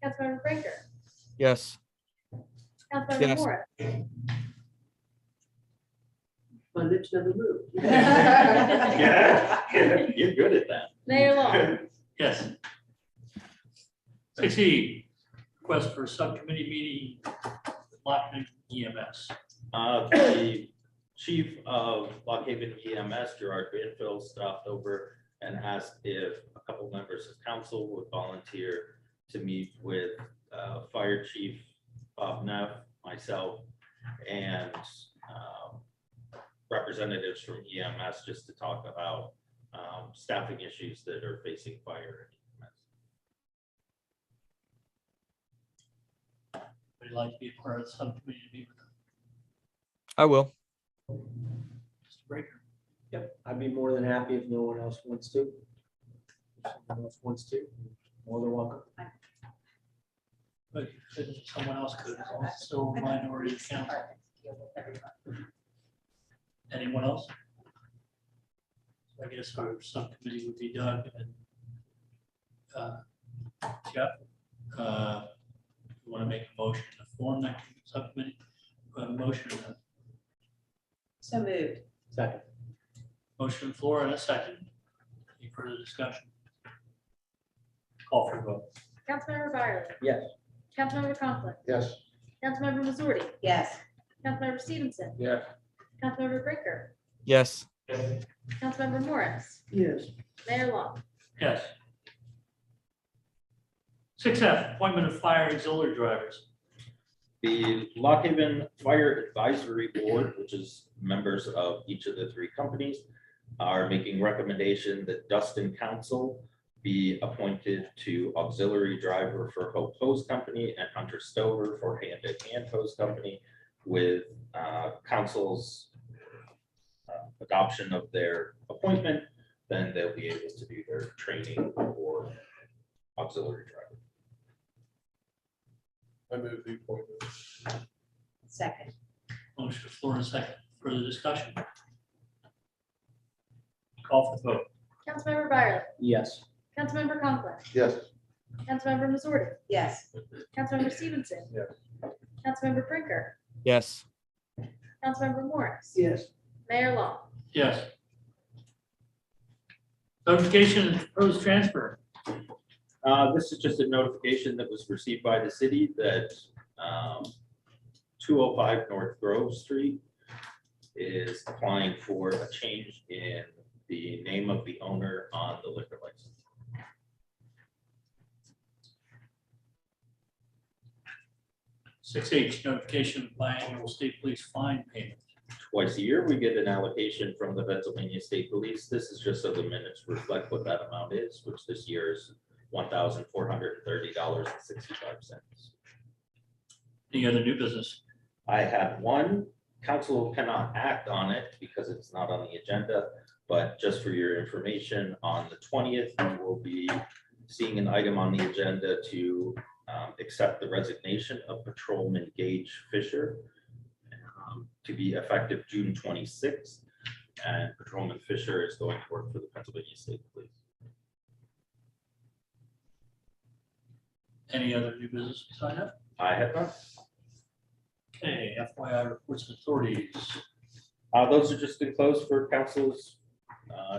[SPEAKER 2] Councilmember Brinker.
[SPEAKER 5] Yes.
[SPEAKER 2] Councilmember
[SPEAKER 5] Yes.
[SPEAKER 2] Morris.
[SPEAKER 11] My lips never move.
[SPEAKER 6] Yeah, you're good at that.
[SPEAKER 2] Mayor Long.
[SPEAKER 1] Yes. 6E, request for subcommittee meeting, Lockman EMS.
[SPEAKER 6] The chief of Lock Haven EMS, Gerard Banfield, stopped over and asked if a couple members of council would volunteer to meet with Fire Chief Bob Neff, myself, and representatives from EMS just to talk about staffing issues that are facing fire.
[SPEAKER 1] Would you like to be a part of the subcommittee to meet with them?
[SPEAKER 5] I will.
[SPEAKER 1] Mr. Breaker?
[SPEAKER 3] Yep. I'd be more than happy if no one else wants to. If someone else wants to, more than welcome.
[SPEAKER 1] But if someone else could, it's also minority council. Anyone else? So I guess our subcommittee would be Doug and Jeff. You want to make a motion to form that subcommittee? A motion,
[SPEAKER 4] So moved.
[SPEAKER 3] Second.
[SPEAKER 1] motion on the floor and a second. Any further discussion? Call for the vote.
[SPEAKER 2] Councilmember Byerly.
[SPEAKER 3] Yes.
[SPEAKER 2] Councilmember Conklin.
[SPEAKER 9] Yes.
[SPEAKER 2] Councilmember Missouri.
[SPEAKER 4] Yes.
[SPEAKER 2] Councilmember Stevenson.
[SPEAKER 10] Yeah.
[SPEAKER 2] Councilmember Brinker.
[SPEAKER 5] Yes.
[SPEAKER 2] Councilmember Morris.
[SPEAKER 11] Yes.
[SPEAKER 2] Mayor Long.
[SPEAKER 1] Yes. 6F, appointment of fire auxiliary drivers.
[SPEAKER 6] The Lock Haven Fire Advisory Board, which is members of each of the three companies, are making recommendation that Dustin Council be appointed to auxiliary driver for Hope Hose Company and Hunter Stover for Hand in Hand Hose Company, with council's adoption of their appointment, then they'll be able to do their training for auxiliary driver.
[SPEAKER 10] I move the appointment.
[SPEAKER 4] Second.
[SPEAKER 1] Motion on the floor and a second. Further discussion? Call for the vote.
[SPEAKER 2] Councilmember Byerly.
[SPEAKER 3] Yes.
[SPEAKER 2] Councilmember Conklin.
[SPEAKER 9] Yes.
[SPEAKER 2] Councilmember Missouri.
[SPEAKER 4] Yes.
[SPEAKER 2] Councilmember Stevenson.
[SPEAKER 10] Yes.
[SPEAKER 2] Councilmember Brinker.
[SPEAKER 5] Yes.
[SPEAKER 2] Councilmember Morris.
[SPEAKER 11] Yes.
[SPEAKER 2] Mayor Long.
[SPEAKER 1] Yes. Notification of proposed transfer.
[SPEAKER 6] This is just a notification that was received by the city that 205 North Grove Street is applying for a change in the name of the owner on the liquor license.
[SPEAKER 1] 6H, notification of biannual state police fine payment.
[SPEAKER 6] Twice a year, we get an allocation from the Pennsylvania State Police. This is just so the minutes reflect what that amount is, which this year is $1,430.65.
[SPEAKER 1] Any other new business?
[SPEAKER 6] I have one. Council cannot act on it because it's not on the agenda, but just for your information, on the 20th, we will be seeing an item on the agenda to accept the resignation of Patrolman Gage Fisher to be effective June 26th. And Patrolman Fisher is going to work for the Pennsylvania State Police.
[SPEAKER 1] Any other new business beside that?
[SPEAKER 6] I have none.
[SPEAKER 1] Okay, FYI reports and authorities.
[SPEAKER 6] Those are just enclosed for council's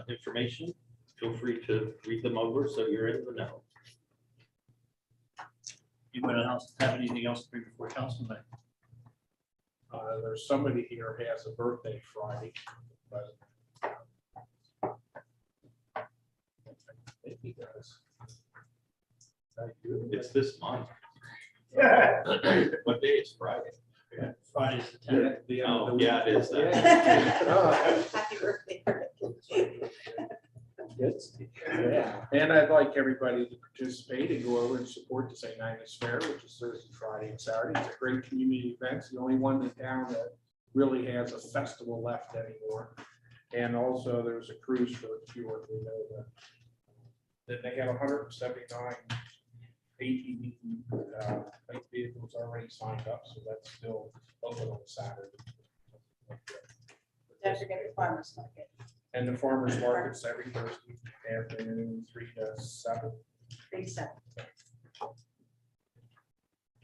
[SPEAKER 6] information. Feel free to read them over so you're in the know.
[SPEAKER 1] Anybody else have anything else to bring before council tonight?
[SPEAKER 10] There's somebody here who has a birthday Friday, but I think he does. Thank you.
[SPEAKER 6] It's this month. What day is Friday?
[SPEAKER 1] Friday's the 10th.
[SPEAKER 10] The end of the
[SPEAKER 6] Oh, yeah,
[SPEAKER 10] week.
[SPEAKER 6] it is that.
[SPEAKER 4] Happy birthday.
[SPEAKER 10] Yeah, and I'd like everybody to participate and go over and support the St. Agnes Fair, which is Thursday, Friday, and Saturday. It's a great community event. It's the only one in town that really has a festival left anymore. And also there's a cruise for Fjord, we know that. Then they have 179 ATV light vehicles already signed up, so that's still open on Saturday.
[SPEAKER 4] Don't forget the farmer's market.
[SPEAKER 10] And the farmer's market's every Thursday afternoon, 3 to 7.
[SPEAKER 4] 3 to 7.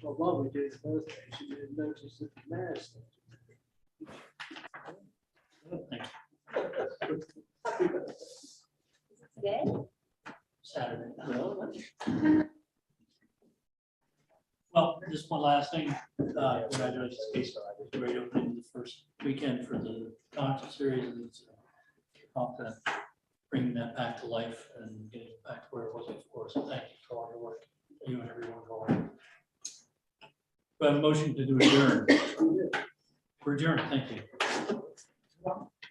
[SPEAKER 11] Well, while we do the birthday, she didn't notice that the mayor's.
[SPEAKER 2] Today?
[SPEAKER 1] Saturday. Well, just one last thing. Congratulations, Casey. Great opening the first weekend for the concert series, and it's confident bringing that back to life and getting it back to where it was before. So thank you for all your work, you and everyone involved. We have a motion to do adjourn. We're adjourned. Thank you.